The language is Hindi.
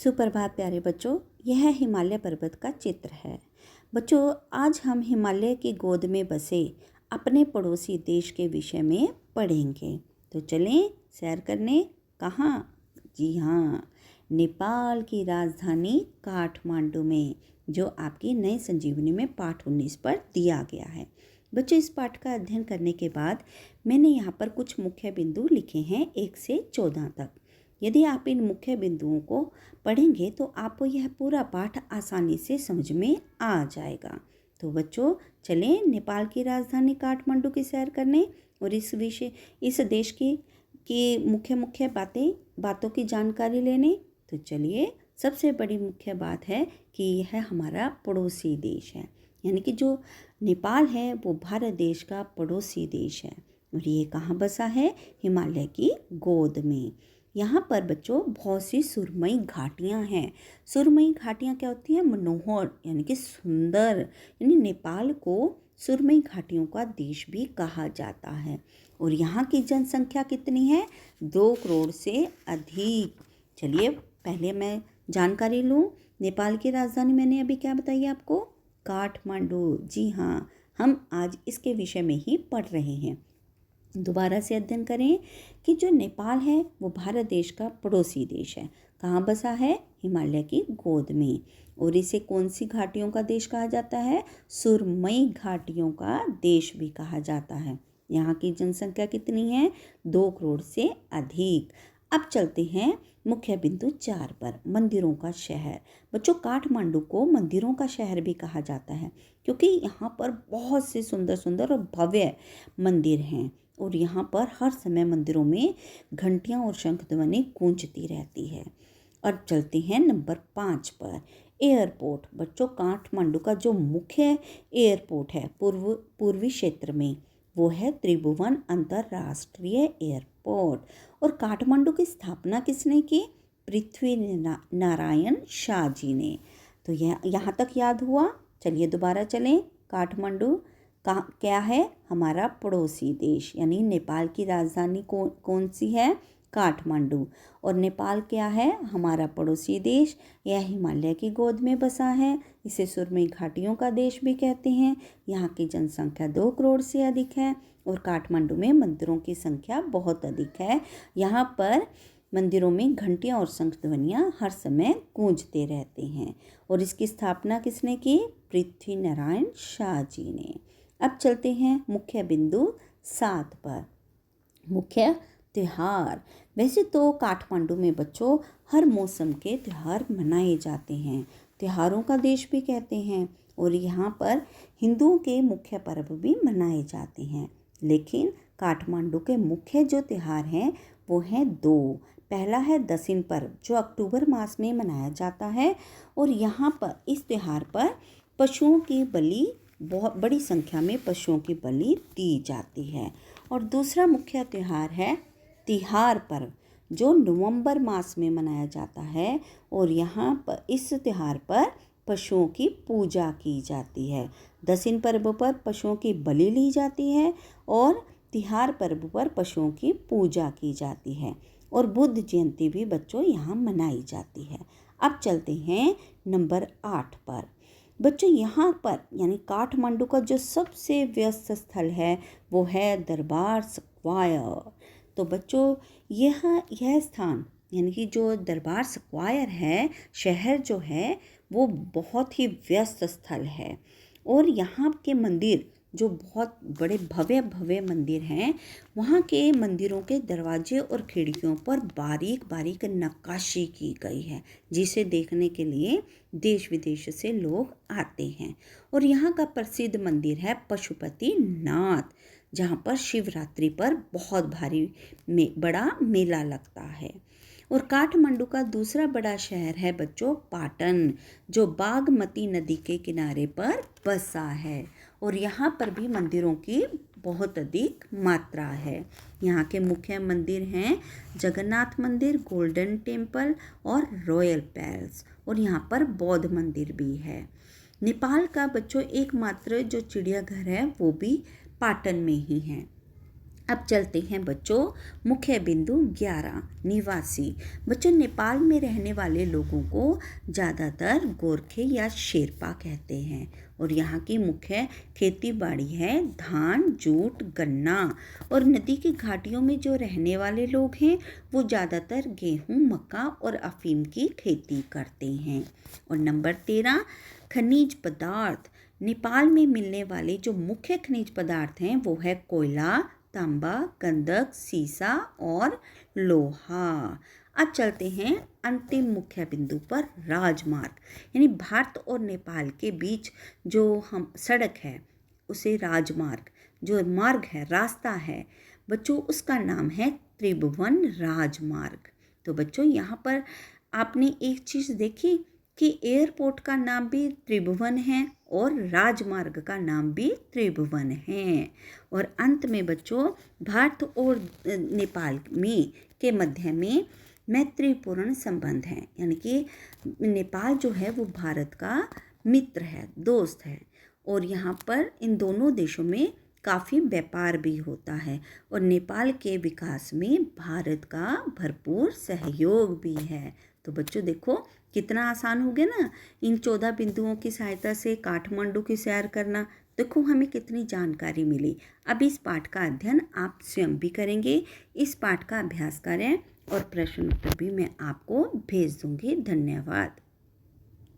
सुप्रभात प्यारे बच्चों, यह हिमालय पर्वत का चित्र है। बच्चों, आज हम हिमालय की गोद में बसे अपने पड़ोसी देश के विषय में पढ़ेंगे। तो चलें सैर करने। कहाँ? जी हाँ, नेपाल की राजधानी काठमांडू में, जो आपकी नई संजीवनी में पाठ 19 पर दिया गया है। बच्चों, इस पाठ का अध्ययन करने के बाद मैंने यहाँ पर कुछ मुख्य बिंदु लिखे हैं 1 से 14 तक। यदि आप इन मुख्य बिंदुओं को पढ़ेंगे तो आपको यह पूरा पाठ आसानी से समझ में आ जाएगा। तो बच्चों, चलें नेपाल की राजधानी काठमांडू की सैर करने और इस देश की मुख्य बातों की जानकारी लेने। तो चलिए, सबसे बड़ी मुख्य बात है कि यह हमारा पड़ोसी देश है, यानी कि जो नेपाल है वो भारत देश का पड़ोसी देश है। और ये कहाँ बसा है? हिमालय की गोद में। यहाँ पर बच्चों बहुत सी सुरमई घाटियाँ हैं। सुरमई घाटियाँ क्या होती हैं? मनोहर यानी कि सुंदर, यानी नेपाल को सुरमई घाटियों का देश भी कहा जाता है। और यहाँ की जनसंख्या कितनी है? 2 करोड़ से अधिक। चलिए पहले मैं जानकारी लूँ। नेपाल की राजधानी मैंने अभी क्या बताई आपको? काठमांडू। जी हाँ, हम आज इसके विषय में ही पढ़ रहे हैं। दोबारा से अध्ययन करें कि जो नेपाल है वो भारत देश का पड़ोसी देश है। कहाँ बसा है? हिमालय की गोद में। और इसे कौन सी घाटियों का देश कहा जाता है? सुरमई घाटियों का देश भी कहा जाता है। यहाँ की जनसंख्या कितनी है? 2 करोड़ से अधिक। अब चलते हैं मुख्य बिंदु 4 पर, मंदिरों का शहर। बच्चों, काठमांडू को मंदिरों का शहर भी कहा जाता है क्योंकि यहाँ पर बहुत से सुंदर सुंदर और भव्य मंदिर हैं। और यहाँ पर हर समय मंदिरों में घंटियाँ और शंख ध्वनि गूंजती रहती है। और चलते हैं नंबर 5 पर, एयरपोर्ट। बच्चों, काठमांडू का जो मुख्य एयरपोर्ट है पूर्वी क्षेत्र में, वो है त्रिभुवन अंतर्राष्ट्रीय एयरपोर्ट। और काठमांडू की स्थापना किसने की? पृथ्वी नारायण शाह जी ने। तो यह यहाँ तक याद हुआ। चलिए दोबारा चलें। काठमांडू क्या है? हमारा पड़ोसी देश, यानी नेपाल की राजधानी कौन सी है? काठमांडू। और नेपाल क्या है? हमारा पड़ोसी देश। यह हिमालय की गोद में बसा है। इसे सुरमई घाटियों का देश भी कहते हैं। यहाँ की जनसंख्या 2 करोड़ से अधिक है। और काठमांडू में मंदिरों की संख्या बहुत अधिक है। यहाँ पर मंदिरों में घंटियाँ और शंख ध्वनियाँ हर समय गूंजते रहते हैं। और इसकी स्थापना किसने की? पृथ्वी नारायण शाह जी ने। अब चलते हैं मुख्य बिंदु 7 पर, मुख्य त्योहार। वैसे तो काठमांडू में बच्चों हर मौसम के त्योहार मनाए जाते हैं, त्योहारों का देश भी कहते हैं। और यहाँ पर हिंदुओं के मुख्य पर्व भी मनाए जाते हैं। लेकिन काठमांडू के मुख्य जो त्योहार हैं वो हैं 2। पहला है दशिन पर्व, जो अक्टूबर मास में मनाया जाता है। और यहाँ पर इस त्योहार पर पशुओं की बलि, बहुत बड़ी संख्या में पशुओं की बलि दी जाती है। और दूसरा मुख्य त्यौहार है तिहार पर्व, जो नवंबर मास में मनाया जाता है। और यहाँ पर इस त्यौहार पर पशुओं की पूजा की जाती है। दशिन पर्व पर पशुओं की बलि ली जाती है और तिहार पर्व पर पशुओं की पूजा की जाती है। और बुद्ध जयंती भी बच्चों यहाँ मनाई जाती है। अब चलते हैं नंबर 8 पर। बच्चों, यहाँ पर यानी काठमांडू का जो सबसे व्यस्त स्थल है वो है दरबार स्क्वायर। तो बच्चों, यह स्थान यानी कि जो दरबार स्क्वायर है, शहर जो है, वो बहुत ही व्यस्त स्थल है। और यहाँ के मंदिर जो बहुत बड़े भव्य भव्य मंदिर हैं, वहाँ के मंदिरों के दरवाजे और खिड़कियों पर बारीक बारीक नक्काशी की गई है, जिसे देखने के लिए देश विदेश से लोग आते हैं। और यहाँ का प्रसिद्ध मंदिर है पशुपति नाथ, जहाँ पर शिवरात्रि पर बहुत बड़ा मेला लगता है। और काठमांडू का दूसरा बड़ा शहर है बच्चों पाटन, जो बागमती नदी के किनारे पर बसा है। और यहाँ पर भी मंदिरों की बहुत अधिक मात्रा है। यहाँ के मुख्य मंदिर हैं जगन्नाथ मंदिर, गोल्डन टेम्पल और रॉयल पैलेस। और यहाँ पर बौद्ध मंदिर भी है। नेपाल का बच्चों एकमात्र जो चिड़ियाघर है वो भी पाटन में ही है। अब चलते हैं बच्चों मुख्य बिंदु 11 निवासी। बच्चों नेपाल में रहने वाले लोगों को ज़्यादातर गोरखे या शेरपा कहते हैं और यहाँ की मुख्य खेती बाड़ी है धान, जूट, गन्ना। और नदी की घाटियों में जो रहने वाले लोग हैं वो ज़्यादातर गेहूँ, मक्का और अफीम की खेती करते हैं। और नंबर 13 खनिज पदार्थ। नेपाल में मिलने वाले जो मुख्य खनिज पदार्थ हैं वो है कोयला, तांबा, गंधक, सीसा और लोहा। अब चलते हैं अंतिम मुख्य बिंदु पर राजमार्ग। यानी भारत और नेपाल के बीच जो हम सड़क है उसे राजमार्ग, जो मार्ग है, रास्ता है बच्चों, उसका नाम है त्रिभुवन राजमार्ग। तो बच्चों यहाँ पर आपने एक चीज़ देखी कि एयरपोर्ट का नाम भी त्रिभुवन है और राजमार्ग का नाम भी त्रिभुवन है। और अंत में बच्चों भारत और नेपाल में के मध्य में मैत्रीपूर्ण संबंध हैं, यानी कि नेपाल जो है वो भारत का मित्र है, दोस्त है और यहाँ पर इन दोनों देशों में काफ़ी व्यापार भी होता है और नेपाल के विकास में भारत का भरपूर सहयोग भी है। तो बच्चों देखो कितना आसान हो गया ना इन 14 बिंदुओं की सहायता से काठमांडू की सैर करना। देखो हमें कितनी जानकारी मिली। अब इस पाठ का अध्ययन आप स्वयं भी करेंगे। इस पाठ का अभ्यास करें और प्रश्न उत्तर भी मैं आपको भेज दूंगी। धन्यवाद।